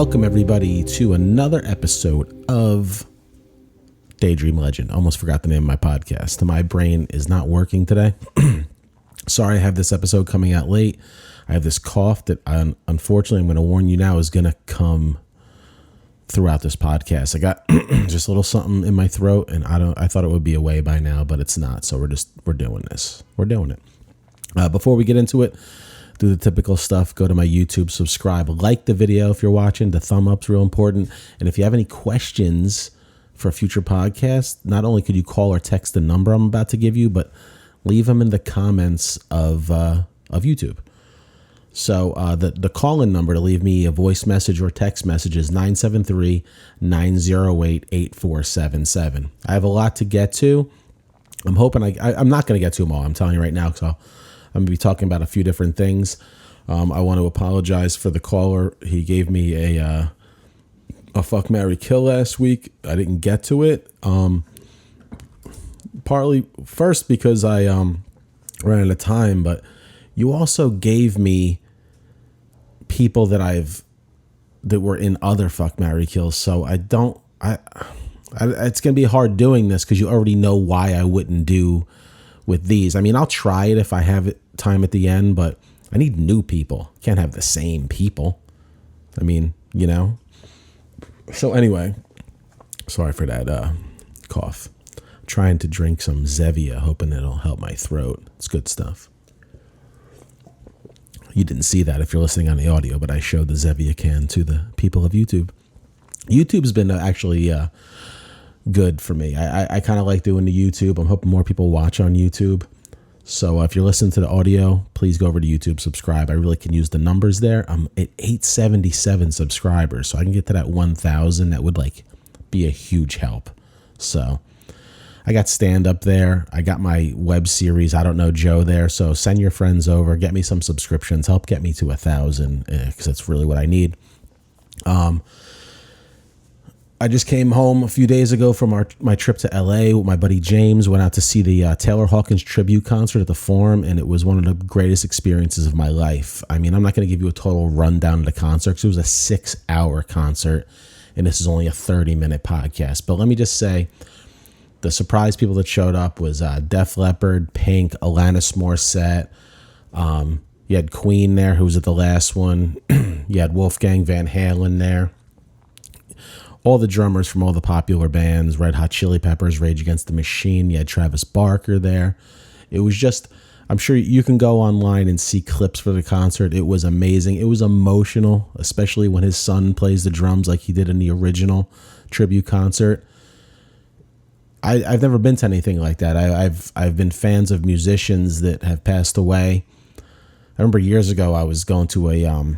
Welcome everybody to another episode of Daydream Legend. Almost forgot the name of my podcast. My brain is not working today. Sorry I have this episode coming out late. I have this cough that unfortunately I'm going to warn you now is going to come throughout this podcast. I got just a little something in my throat and I thought it would be away by now, but it's not. So we're doing this. We're doing it. Before we get into it, do the typical stuff. Go to my YouTube, subscribe, like the video if you're watching. The thumb up's real important. And if you have any questions for a future podcast, not only could you call or text the number I'm about to give you, but leave them in the comments of YouTube. So the call-in number to leave me a voice message or text message is 973-908-8477. I have a lot to get to. I'm hoping I'm not going to get to them all. I'm telling you right now, because I'm going to be talking about a few different things. I want to apologize for the caller. He gave me a fuck, marry, kill last week. I didn't get to it. Partly first because I ran out of time, but you also gave me people that were in other fuck, marry, kills. So it's going to be hard doing this because you already know why I wouldn't do with these. I mean, I'll try it if I have time at the end, but I need new people. Can't have the same people. I mean, you know. So anyway, sorry for that cough. I'm trying to drink some Zevia, hoping it'll help my throat. It's good stuff. You didn't see that if you're listening on the audio, but I showed the Zevia can to the people of YouTube. YouTube's been actually good for me. I kind of like doing the YouTube. I'm hoping more people watch on YouTube. So if you're listening to the audio, please go over to YouTube, subscribe. I really can use the numbers there. I'm at 877 subscribers, so I can get to that 1,000. That would be a huge help. So I got stand up there. I got my web series, I Don't Know Joe, there. So send your friends over, get me some subscriptions, help get me to 1,000 because that's really what I need. I just came home a few days ago from my trip to LA with my buddy James. Went out to see the Taylor Hawkins tribute concert at the Forum, and it was one of the greatest experiences of my life. I mean, I'm not going to give you a total rundown of the concert because it was a 6-hour concert, and this is only a 30-minute podcast. But let me just say, the surprise people that showed up was Def Leppard, Pink, Alanis Morissette. You had Queen there, who was at the last one. You had Wolfgang Van Halen there. All the drummers from all the popular bands, Red Hot Chili Peppers, Rage Against the Machine. You had Travis Barker there. It was just, I'm sure you can go online and see clips for the concert. It was amazing. It was emotional, especially when his son plays the drums like he did in the original tribute concert. I've never been to anything like that. I've been fans of musicians that have passed away. I remember years ago I was going to a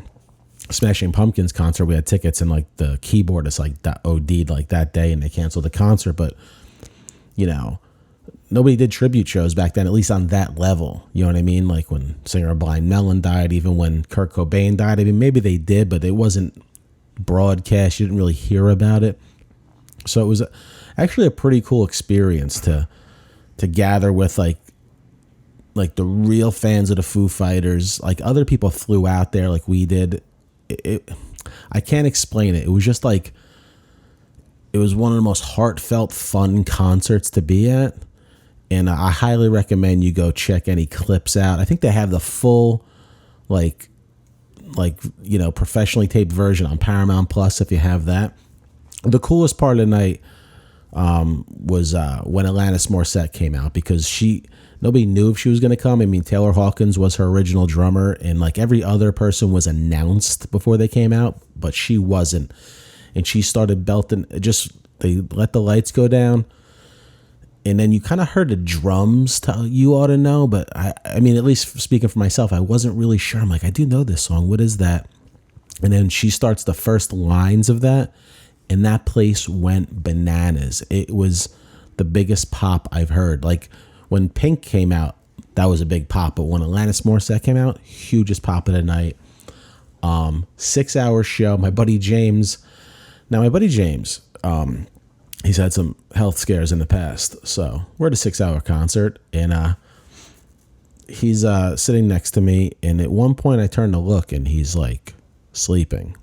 Smashing Pumpkins concert. We had tickets, and the keyboardist OD'd that day, and they canceled the concert. But you know, nobody did tribute shows back then, at least on that level. You know what I mean? Like when singer Blind Melon died, even when Kurt Cobain died. I mean, maybe they did, but it wasn't broadcast. You didn't really hear about it. So it was actually a pretty cool experience to gather with like the real fans of the Foo Fighters. Like other people flew out there like we did. I can't explain it. It was just it was one of the most heartfelt, fun concerts to be at. And I highly recommend you go check any clips out. I think they have the full, professionally taped version on Paramount Plus if you have that. The coolest part of the night was when Alanis Morissette came out, because nobody knew if she was going to come. I mean, Taylor Hawkins was her original drummer, and every other person was announced before they came out, but she wasn't. And she started belting. They let the lights go down, and then you kind of heard the drums. You ought to know, but I mean, at least speaking for myself, I wasn't really sure. I'm like, I do know this song. What is that? And then she starts the first lines of that, and that place went bananas. It was the biggest pop I've heard. When Pink came out, that was a big pop. But when Alanis Morissette came out, hugest pop of the night. 6-hour show. My buddy James, he's had some health scares in the past. So we're at a 6-hour concert, and he's sitting next to me. And at one point I turned to look, and he's sleeping.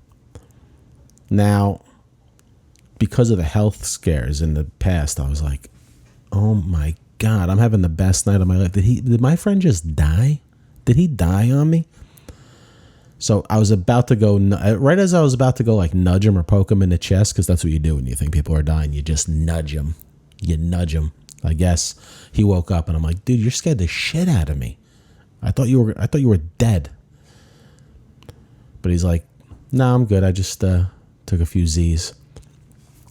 Now, because of the health scares in the past, I was like, oh my God, I'm having the best night of my life. Did my friend just die? Did he die on me? So I was about to go, right as I was about to go like nudge him or poke him in the chest, because that's what you do when you think people are dying. You just nudge him. You nudge him. I guess he woke up and I'm like, dude, you're scared the shit out of me. I thought you were dead. But he's like, nah, I'm good. I just took a few Z's.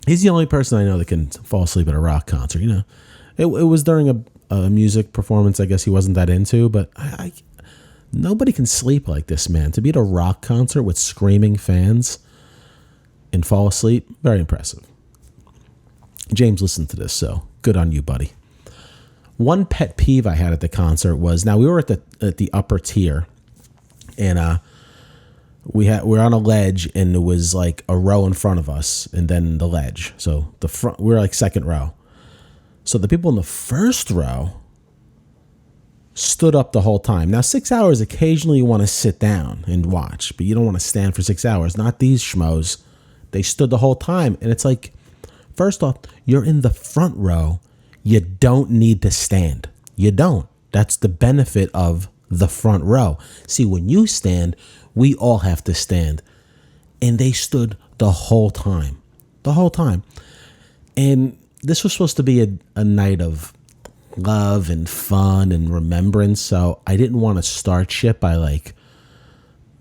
He's the only person I know that can fall asleep at a rock concert. You know, it was during a music performance. I guess he wasn't that into, but nobody can sleep like this man. To be at a rock concert with screaming fans and fall asleep, very impressive. James listened to this, so good on you, buddy. One pet peeve I had at the concert was, now we were at the upper tier, and we're on a ledge, and there was like a row in front of us, and then the ledge. So the front, we're like second row. So the people in the first row stood up the whole time. Now 6 hours, occasionally you want to sit down and watch, but you don't want to stand for 6 hours. Not these schmoes. They stood the whole time, and it's like, first off, you're in the front row. You don't need to stand. You don't. That's the benefit of the front row. See, when you stand, we all have to stand. And they stood the whole time. The whole time. And this was supposed to be a night of love and fun and remembrance. So I didn't want to start shit by like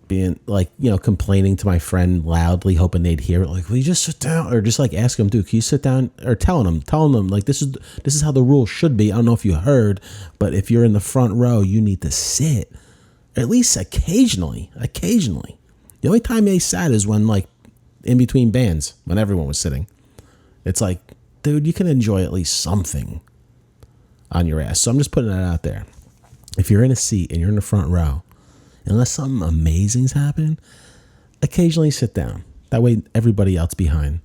being like, complaining to my friend loudly, hoping they'd hear it. Like, will you just sit down? Or just like ask them, dude, can you sit down? Or telling them like, this is how the rule should be. I don't know if you heard, but if you're in the front row, you need to sit. At least occasionally. The only time they sat is when like in between bands, when everyone was sitting. It's like, dude, you can enjoy at least something on your ass. So I'm just putting that out there. If you're in a seat and you're in the front row, unless something amazing's happening, occasionally sit down. That way everybody else behind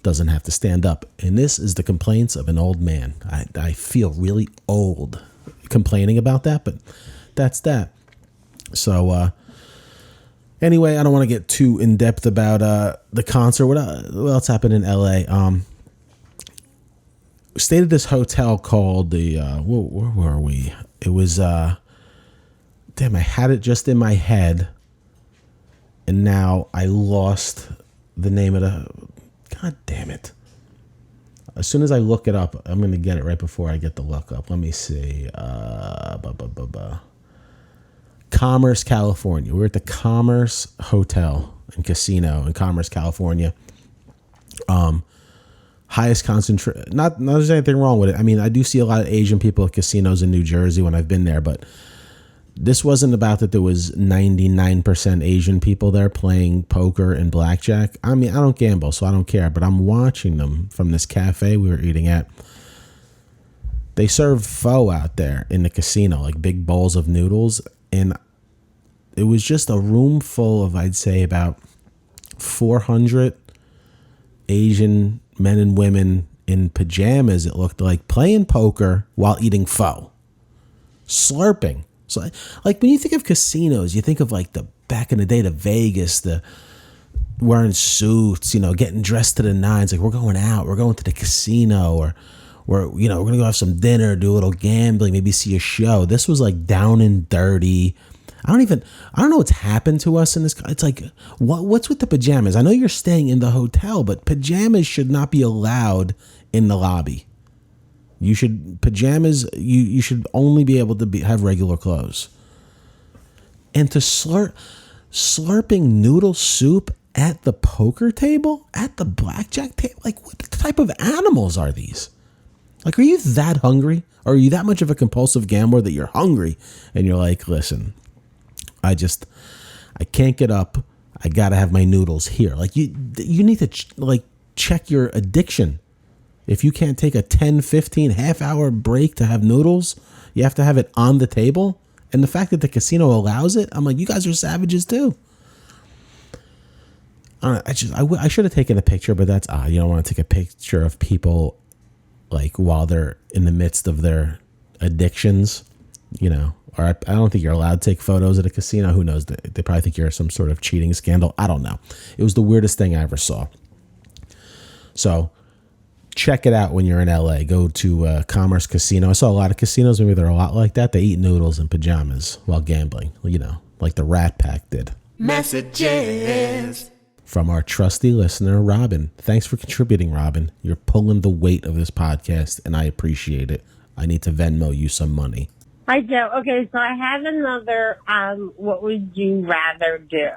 doesn't have to stand up. And this is the complaints of an old man. I feel really old complaining about that, but that's that. So anyway, I don't want to get too in depth about the concert. What else happened in LA? Stayed at this hotel called where were we? It was damn, I had it just in my head, and now I lost the name of the. God damn it! As soon as I look it up, I'm gonna get it right before I get the look up. Let me see. Commerce, California. We're at the Commerce Hotel and Casino in Commerce, California. Highest concentration. Not there's anything wrong with it. I mean, I do see a lot of Asian people at casinos in New Jersey when I've been there, but this wasn't about that there was 99% Asian people there playing poker and blackjack. I mean, I don't gamble, so I don't care, but I'm watching them from this cafe we were eating at. They serve pho out there in the casino, like big bowls of noodles, and it was just a room full of, I'd say, about 400 Asian men and women in pajamas, it looked like, playing poker while eating pho, slurping. So, like, when you think of casinos, you think of like the back in the day, the Vegas, the wearing suits, getting dressed to the nines. Like, we're going out, we're going to the casino, or we're going to go have some dinner, do a little gambling, maybe see a show. This was like down and dirty. I don't know what's happened to us in this. It's like, what's with the pajamas? I know you're staying in the hotel, but pajamas should not be allowed in the lobby. You should only be able to have regular clothes. And to slurping noodle soup at the poker table, at the blackjack table, like, what type of animals are these? Like, are you that hungry? Or are you that much of a compulsive gambler that you're hungry and you're like, listen, I can't get up. I gotta have my noodles here. Like, you need to check your addiction. If you can't take a 10, 15, half-hour break to have noodles, you have to have it on the table. And the fact that the casino allows it, I'm like, you guys are savages too. I should have taken a picture, but that's odd. You don't want to take a picture of people like while they're in the midst of their addictions. or I don't think you're allowed to take photos at a casino. Who knows? They probably think you're some sort of cheating scandal. I don't know. It was the weirdest thing I ever saw. So check it out when you're in LA. Go to Commerce Casino. I saw a lot of casinos. Maybe they're a lot like that. They eat noodles in pajamas while gambling, like the Rat Pack did. Messages from our trusty listener, Robin. Thanks for contributing, Robin. You're pulling the weight of this podcast, and I appreciate it. I need to Venmo you some money. Hi, Joe. Okay, so I have another, what would you rather do?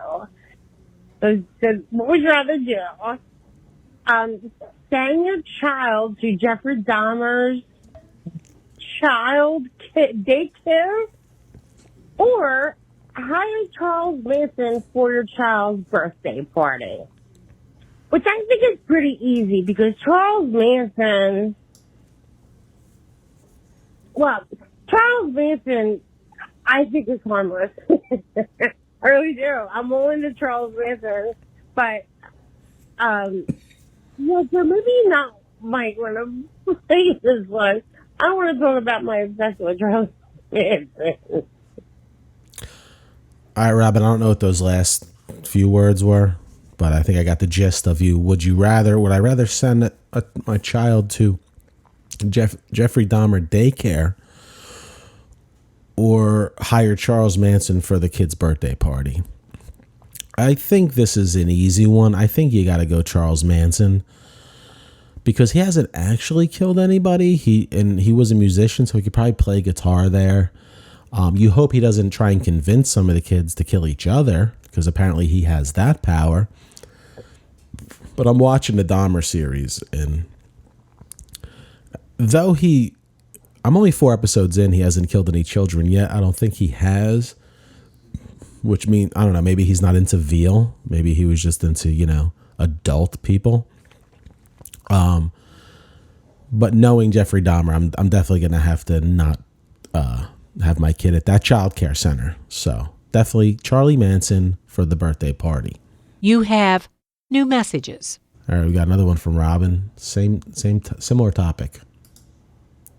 So what would you rather do? Send your child to Jeffrey Dahmer's child daycare, or hire Charles Manson for your child's birthday party. Which I think is pretty easy, because Charles Manson, I think is harmless. I really do. I'm all into Charles Manson, but, so maybe not one of the places was. I don't want to talk about my obsession with Charles Manson. All right, Robin, I don't know what those last few words were, but I think I got the gist of you. Would I rather send my child to Jeffrey Dahmer daycare or hire Charles Manson for the kid's birthday party? I think this is an easy one. I think you got to go Charles Manson, because he hasn't actually killed anybody. He was a musician, so he could probably play guitar there. You hope he doesn't try and convince some of the kids to kill each other, because apparently he has that power. But I'm watching the Dahmer series, and though I'm only 4 episodes in, he hasn't killed any children yet. I don't think he has, which means, I don't know, maybe he's not into veal. Maybe he was just into, adult people. But knowing Jeffrey Dahmer, I'm definitely going to have to not have my kid at that child care center. So definitely Charlie Manson for the birthday party. You have new messages. All right, we got another one from Robin. Similar topic.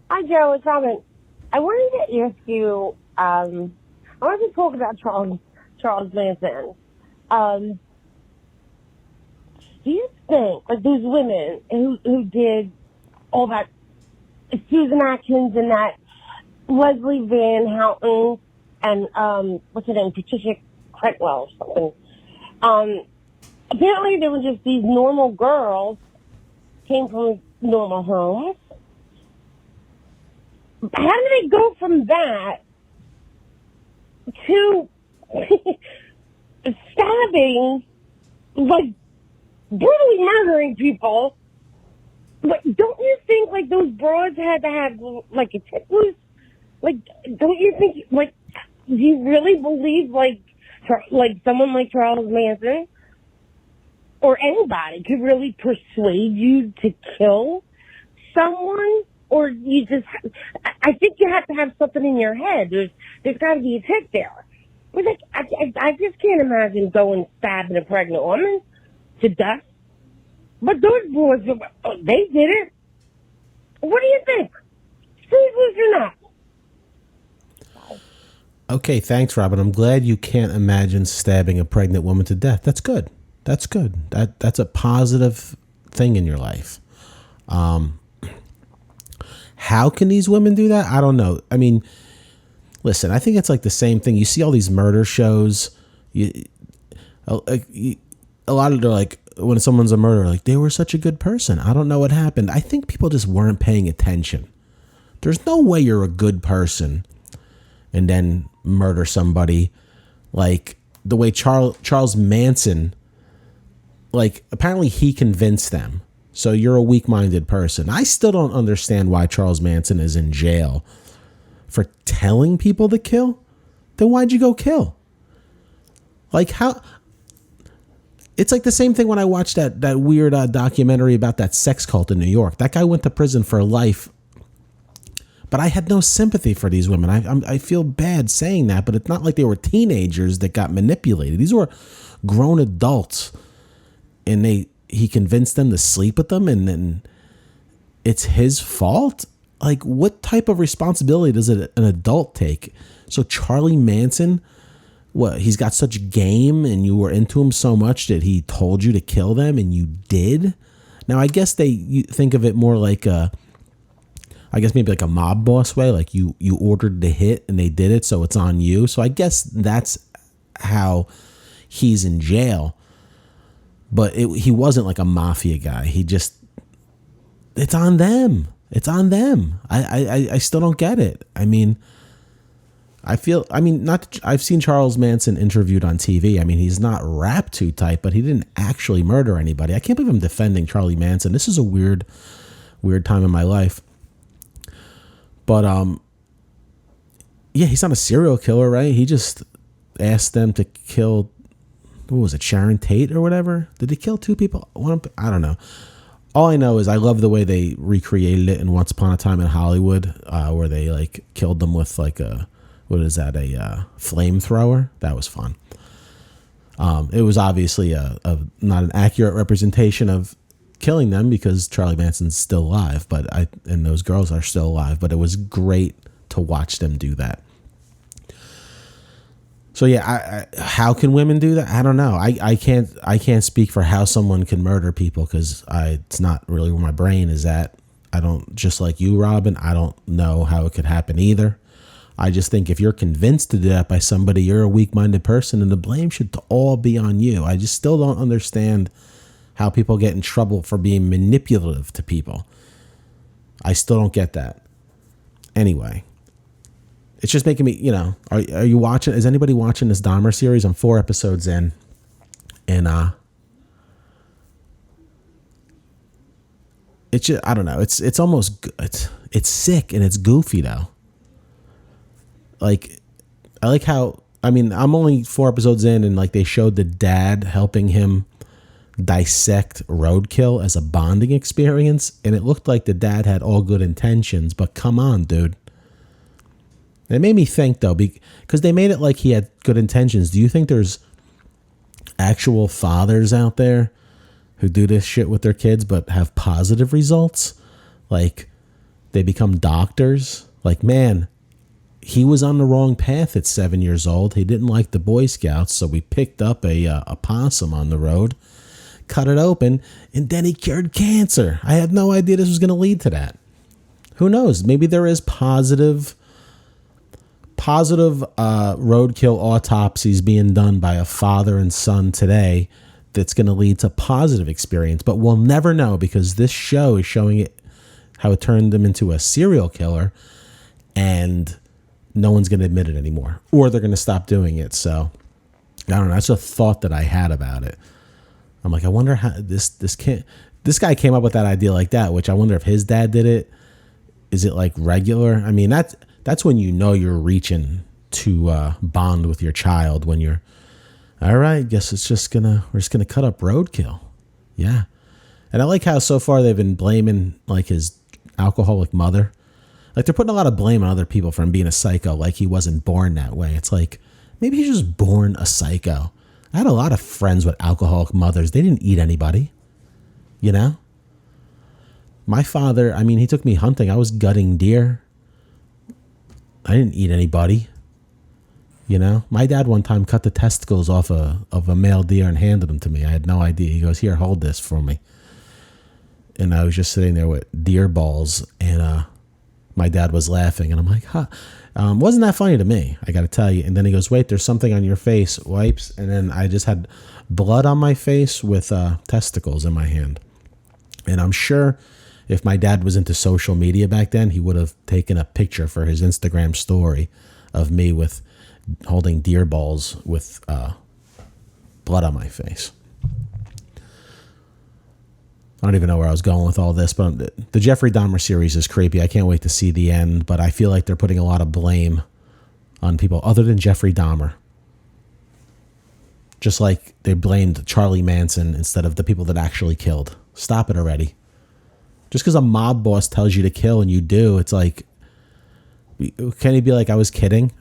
Hi, Joe. It's Robin. I wanted to ask you, I wanted to talk about Charles Manson. Do you think, those women who did all that, Susan Atkins and that Leslie Van Houten and, what's her name, Patricia Cretwell or something, apparently they were just these normal girls, came from normal homes. How did they go from that to stabbing, brutally murdering people? But don't you think, those broads had to have, a tip loose? Don't you think, do you really believe, someone like Charles Manson or anybody could really persuade you to kill someone? Or you just, I think you have to have something in your head. There's got to be a tick there. But I just can't imagine going stabbing a pregnant woman to death. But those boys, they did it. What do you think? Screws or not? Okay, thanks, Robin. I'm glad you can't imagine stabbing a pregnant woman to death. That's good. That's good. That's a positive thing in your life. How can these women do that? I don't know. I mean, listen, I think it's the same thing. You see all these murder shows. A lot of they're when someone's a murderer, they were such a good person. I don't know what happened. I think people just weren't paying attention. There's no way you're a good person and then murder somebody the way Charles Manson, apparently he convinced them. So you're a weak-minded person. I still don't understand why Charles Manson is in jail for telling people to kill. Then why'd you go kill? How? It's the same thing when I watched that weird documentary about that sex cult in New York. That guy went to prison for life. But I had no sympathy for these women. I feel bad saying that, but it's not like they were teenagers that got manipulated. These were grown adults, and he convinced them to sleep with them, and then it's his fault. like, what type of responsibility does an adult take? So Charlie Manson, what, he's got such game and you were into him so much that he told you to kill them and you did? Now, I guess you think of it more like maybe like a mob boss way, like you ordered the hit and they did it, so it's on you. So I guess that's how he's in jail. But he wasn't like a mafia guy. It's on them. It's on them. I still don't get it. I mean, I've seen Charles Manson interviewed on TV. I mean, he's not rap too tight, but he didn't actually murder anybody. I can't believe I'm defending Charlie Manson. This is a weird time in my life. But, yeah, he's not a serial killer, right? He just asked them to kill, what was it, Sharon Tate or whatever? Did he kill 2 people? I don't know. All I know is I love the way they recreated it in Once Upon a Time in Hollywood, where they like killed them with like a flamethrower. That was fun. It was obviously not an accurate representation of killing them because Charlie Manson's still alive, and those girls are still alive. But it was great to watch them do that. So yeah, how can women do that? I don't know. I can't speak for how someone can murder people because it's not really where my brain is at. I don't, just like you, Robin, I don't know how it could happen either. I just think if you're convinced to do that by somebody, you're a weak-minded person, and the blame should all be on you. I just still don't understand how people get in trouble for being manipulative to people. I still don't get that. Anyway. It's just making me, are you watching? Is anybody watching this Dahmer series? I'm 4 episodes in, and it's just, I don't know. It's almost, it's sick and it's goofy though. Like, I like how, I'm only 4 episodes in, and like they showed the dad helping him dissect roadkill as a bonding experience, and it looked like the dad had all good intentions, but come on, dude. It made me think, though, because they made it like he had good intentions. Do you think there's actual fathers out there who do this shit with their kids but have positive results? Like, they become doctors? Like, man, he was on the wrong path at 7 years old. He didn't like the Boy Scouts, so we picked up a possum on the road, cut it open, and then he cured cancer. I had no idea this was going to lead to that. Who knows? Maybe there is positive roadkill autopsies being done by a father and son today that's going to lead to positive experience, but we'll never know because this show is showing it how it turned them into a serial killer, and no one's going to admit it anymore, or they're going to stop doing it. So I don't know. That's a thought that I had about it. I'm like, I wonder how this guy came up with that idea like that, which I wonder if his dad did it. Is it like regular? I mean, that's when you know you're reaching to bond with your child, when you're, all right, guess we're just gonna cut up roadkill. Yeah. And I like how so far they've been blaming like his alcoholic mother. Like, they're putting a lot of blame on other people for him being a psycho, like he wasn't born that way. It's like, maybe he's just born a psycho. I had a lot of friends with alcoholic mothers. They didn't eat anybody, My father, he took me hunting. I was gutting deer. I didn't eat anybody. My dad one time cut the testicles off of a male deer and handed them to me. I had no idea. He goes, "Here, hold this for me." And I was just sitting there with deer balls, and my dad was laughing, and I'm like, "Huh." Wasn't that funny to me, I got to tell you. And then he goes, "Wait, there's something on your face," wipes. And then I just had blood on my face with testicles in my hand. And I'm sure if my dad was into social media back then, he would have taken a picture for his Instagram story of me with holding deer balls with blood on my face. I don't even know where I was going with all this, but the Jeffrey Dahmer series is creepy. I can't wait to see the end, but I feel like they're putting a lot of blame on people other than Jeffrey Dahmer. Just like they blamed Charlie Manson instead of the people that actually killed. Stop it already. Just because a mob boss tells you to kill and you do, it's like, can he be like, I was kidding?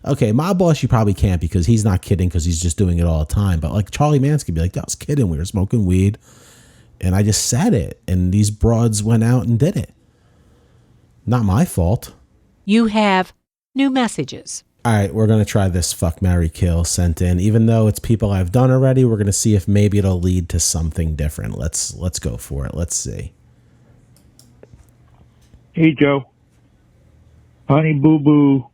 Okay, mob boss you probably can't because he's not kidding because he's just doing it all the time. But like Charlie Manson could be like, I was kidding. We were smoking weed and I just said it. And these broads went out and did it. Not my fault. You have new messages. All right, we're going to try this fuck, marry, kill sent in. Even though it's people I've done already, we're going to see if maybe it'll lead to something different. Let's go for it. Let's see. Hey, Joe. Honey Boo Boo,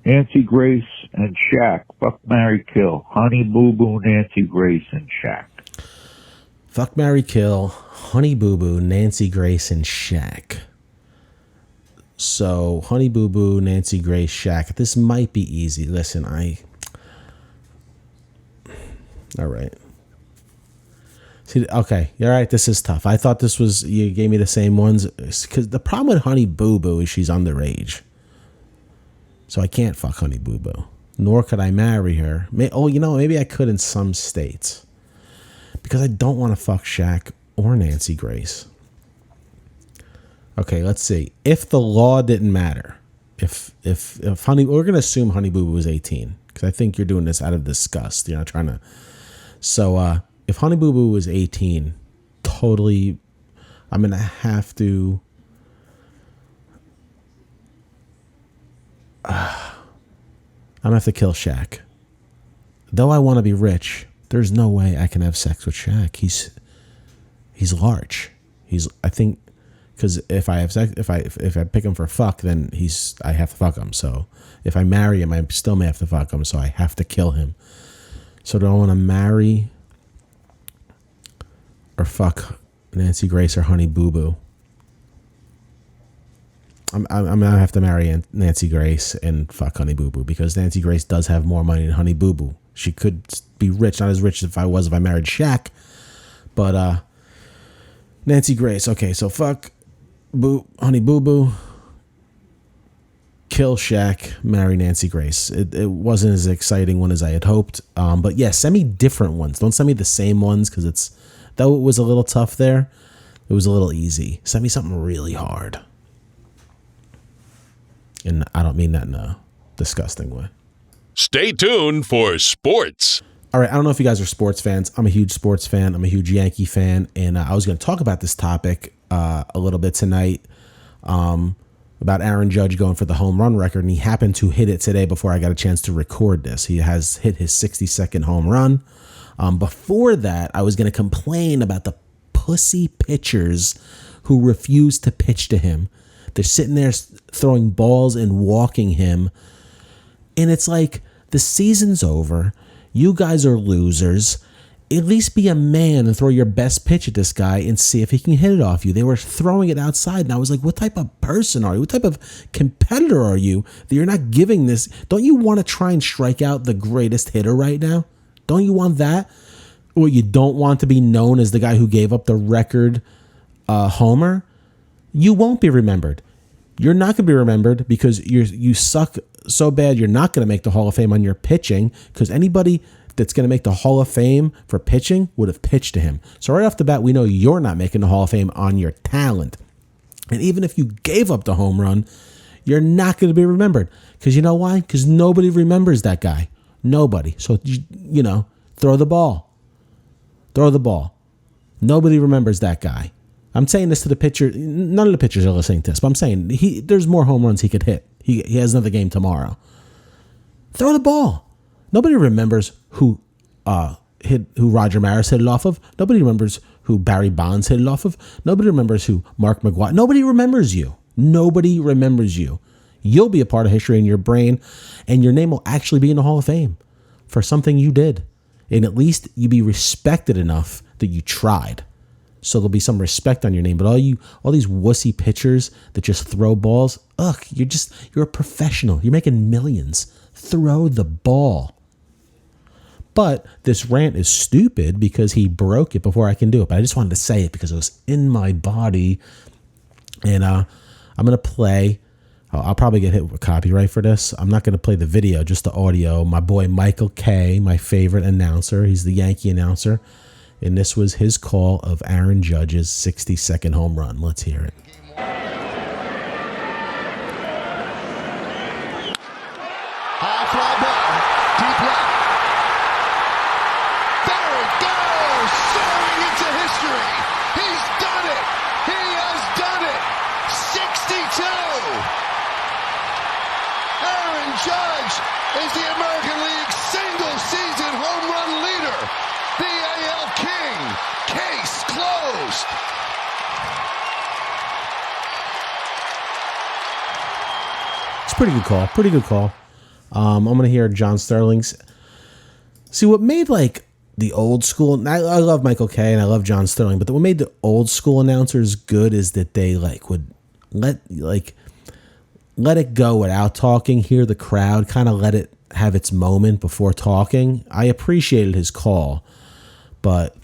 Nancy Grace, and Shaq. Fuck, marry, kill. Honey Boo Boo, Nancy Grace, and Shaq. Fuck, marry, kill. Honey Boo Boo, Nancy Grace, and Shaq. So, Honey Boo Boo, Nancy Grace, Shaq. This might be easy. Listen, all right. See, okay, all right, this is tough. I thought this was, you gave me the same ones. Because the problem with Honey Boo Boo is she's underage. So I can't fuck Honey Boo Boo. Nor could I marry her. Maybe I could in some states. Because I don't want to fuck Shaq or Nancy Grace. Okay, let's see. If the law didn't matter, if Honey, we're gonna assume Honey Boo Boo was 18, because I think you're doing this out of disgust. You're not trying to. So if Honey Boo Boo was 18, totally, I'm gonna have to. I'm gonna have to kill Shaq. Though I want to be rich, there's no way I can have sex with Shaq. He's large. I think. Because if I have sex, if I pick him for fuck, then I have to fuck him. So if I marry him, I still may have to fuck him. So I have to kill him. So do I want to marry or fuck Nancy Grace or Honey Boo Boo? I'm gonna have to marry Nancy Grace and fuck Honey Boo Boo, because Nancy Grace does have more money than Honey Boo Boo. She could be rich, not as rich as if I married Shaq, but Nancy Grace. Okay, so fuck Honey Boo Boo, kill Shaq, marry Nancy Grace. It wasn't as exciting one as I had hoped. But yeah, send me different ones. Don't send me the same ones, because though it was a little tough there, it was a little easy. Send me something really hard. And I don't mean that in a disgusting way. Stay tuned for sports. All right, I don't know if you guys are sports fans. I'm a huge sports fan. I'm a huge Yankee fan. And I was going to talk about this topic a little bit tonight about Aaron Judge going for the home run record. And he happened to hit it today before I got a chance to record this. He has hit his 62nd home run. Before that, I was going to complain about the pussy pitchers who refuse to pitch to him. They're sitting there throwing balls and walking him. And it's like, the season's over. You guys are losers. At least be a man and throw your best pitch at this guy and see if he can hit it off you. They were throwing it outside, and I was like, what type of person are you? What type of competitor are you that you're not giving this? Don't you want to try and strike out the greatest hitter right now? Don't you want that? Or you don't want to be known as the guy who gave up the record homer? You won't be remembered. You're not going to be remembered because you suck so bad you're not going to make the Hall of Fame on your pitching, because anybody that's going to make the Hall of Fame for pitching would have pitched to him. So right off the bat, we know you're not making the Hall of Fame on your talent. And even if you gave up the home run, you're not going to be remembered. Because you know why? Because nobody remembers that guy. Nobody. So, throw the ball. Throw the ball. Nobody remembers that guy. I'm saying this to the pitcher. None of the pitchers are listening to this, but I'm saying there's more home runs he could hit. He has another game tomorrow. Throw the ball. Nobody remembers who Roger Maris hit it off of. Nobody remembers who Barry Bonds hit it off of. Nobody remembers who Mark McGwire. Nobody remembers you. Nobody remembers you. You'll be a part of history in your brain, and your name will actually be in the Hall of Fame for something you did. And at least you be respected enough that you tried. So there'll be some respect on your name. But all these wussy pitchers that just throw balls, you're a professional. You're making millions. Throw the ball. But this rant is stupid because he broke it before I can do it. But I just wanted to say it because it was in my body. And I'm going to play. I'll probably get hit with copyright for this. I'm not going to play the video, just the audio. My boy Michael Kay, my favorite announcer. He's the Yankee announcer. And this was his call of Aaron Judge's 62nd home run. Let's hear it. High fly ball, deep left. There it goes, soaring into history. He's done it. He has done it. Judge is the American League single-season home run leader. The AL King. Case closed. It's a pretty good call. Pretty good call. I'm going to hear John Sterling's. See, what made like the old school, and I love Michael Kay and I love John Sterling, but what made the old school announcers good is that they like would let it go without talking, hear the crowd, kind of let it have its moment before talking. I appreciated his call, but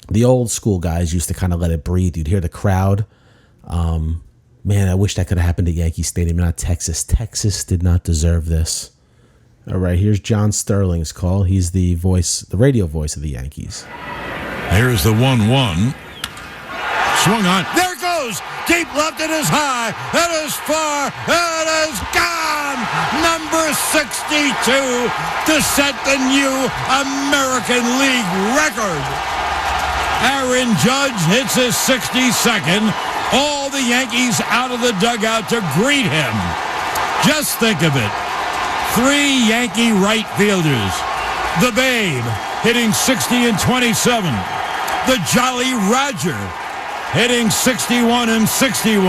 the old school guys used to kind of let it breathe. You'd hear the crowd. Man, I wish that could have happened at Yankee Stadium, not Texas. Texas did not deserve this. All right, here's John Sterling's call. He's the radio voice of the Yankees. Here's the 1-1. Swung on. There it goes. Deep left. It is high. It is far. It is gone. Number 62 to set the new American League record. Aaron Judge hits his 62nd. All the Yankees out of the dugout to greet him. Just think of it. 3 Yankee right fielders. The Babe hitting 60 and 27. The Jolly Roger hitting 61 and 61.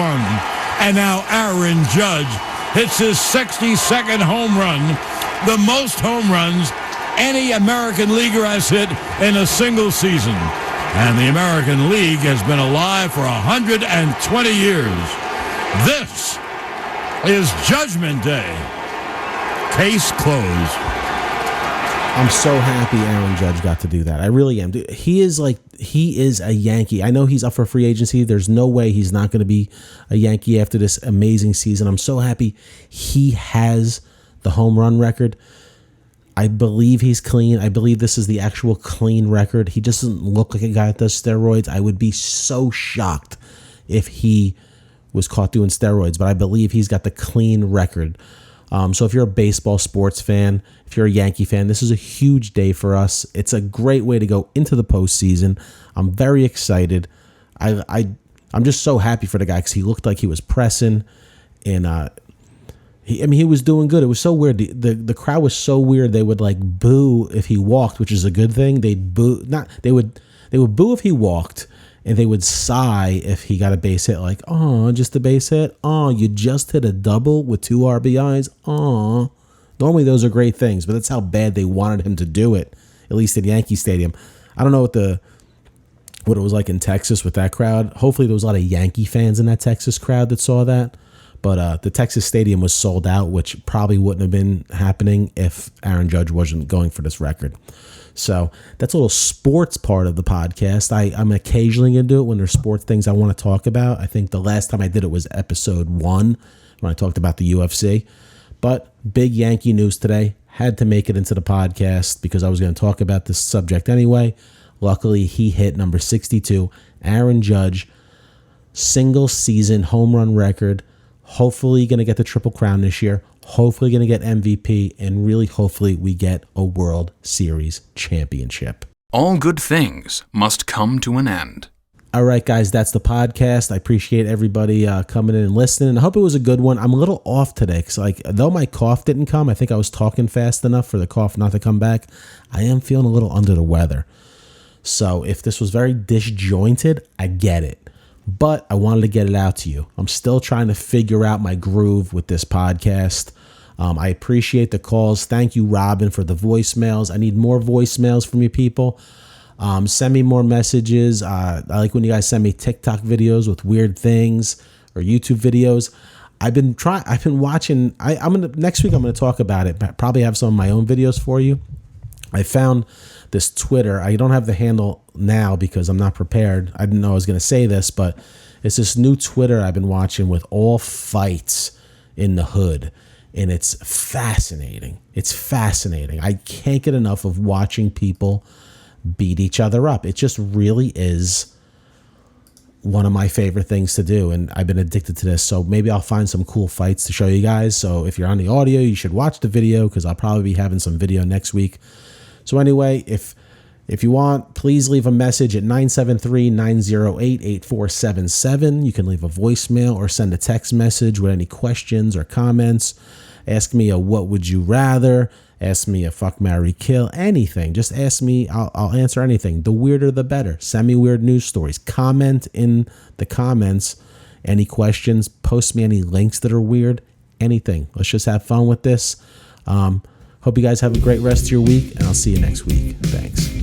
And now Aaron Judge hits his 62nd home run, the most home runs any American leaguer has hit in a single season. And the American League has been alive for 120 years. This is Judgment Day. Case closed. I'm so happy Aaron Judge got to do that. I really am. Dude, he is a Yankee. I know he's up for free agency. There's no way he's not going to be a Yankee after this amazing season. I'm so happy he has the home run record. I believe he's clean. I believe this is the actual clean record. He doesn't look like a guy that does steroids. I would be so shocked if he was caught doing steroids, but I believe he's got the clean record. So if you're a baseball sports fan, if you're a Yankee fan, this is a huge day for us. It's a great way to go into the postseason. I'm very excited. I'm just so happy for the guy because he looked like he was pressing, and he was doing good. It was so weird. The crowd was so weird. They would like boo if he walked, which is a good thing. They would boo if he walked, and they would sigh if he got a base hit. Like, oh, just a base hit. Oh, you just hit a double with 2 RBIs. Oh, normally those are great things, but that's how bad they wanted him to do it. At least at Yankee Stadium. I don't know what it was like in Texas with that crowd. Hopefully there was a lot of Yankee fans in that Texas crowd that saw that. But the Texas Stadium was sold out, which probably wouldn't have been happening if Aaron Judge wasn't going for this record. So that's a little sports part of the podcast. I'm occasionally going to do it when there's sports things I want to talk about. I think the last time I did it was episode 1 when I talked about the UFC. But big Yankee news today. Had to make it into the podcast because I was going to talk about this subject anyway. Luckily, he hit number 62. Aaron Judge, single season home run record. Hopefully going to get the Triple Crown this year. Hopefully going to get MVP. And really, hopefully, we get a World Series championship. All good things must come to an end. All right, guys, that's the podcast. I appreciate everybody coming in and listening. I hope it was a good one. I'm a little off today because, though my cough didn't come, I think I was talking fast enough for the cough not to come back. I am feeling a little under the weather. So if this was very disjointed, I get it. But I wanted to get it out to you. I'm still trying to figure out my groove with this podcast. I appreciate the calls. Thank you, Robin, for the voicemails. I need more voicemails from you people. Send me more messages. I like when you guys send me TikTok videos with weird things or YouTube videos. I've been watching. Next week I'm gonna talk about it. Probably have some of my own videos for you. I found this Twitter. I don't have the handle now because I'm not prepared. I didn't know I was going to say this, but it's this new Twitter I've been watching with all fights in the hood. And it's fascinating. It's fascinating. I can't get enough of watching people beat each other up. It just really is one of my favorite things to do. And I've been addicted to this. So maybe I'll find some cool fights to show you guys. So if you're on the audio, you should watch the video because I'll probably be having some video next week. So anyway, if you want, please leave a message at 973-908-8477. You can leave a voicemail or send a text message with any questions or comments. Ask me a what would you rather. Ask me a fuck, marry, kill. Anything. Just ask me. I'll answer anything. The weirder, the better. Send me weird news stories. Comment in the comments. Any questions. Post me any links that are weird. Anything. Let's just have fun with this. Hope you guys have a great rest of your week, and I'll see you next week. Thanks.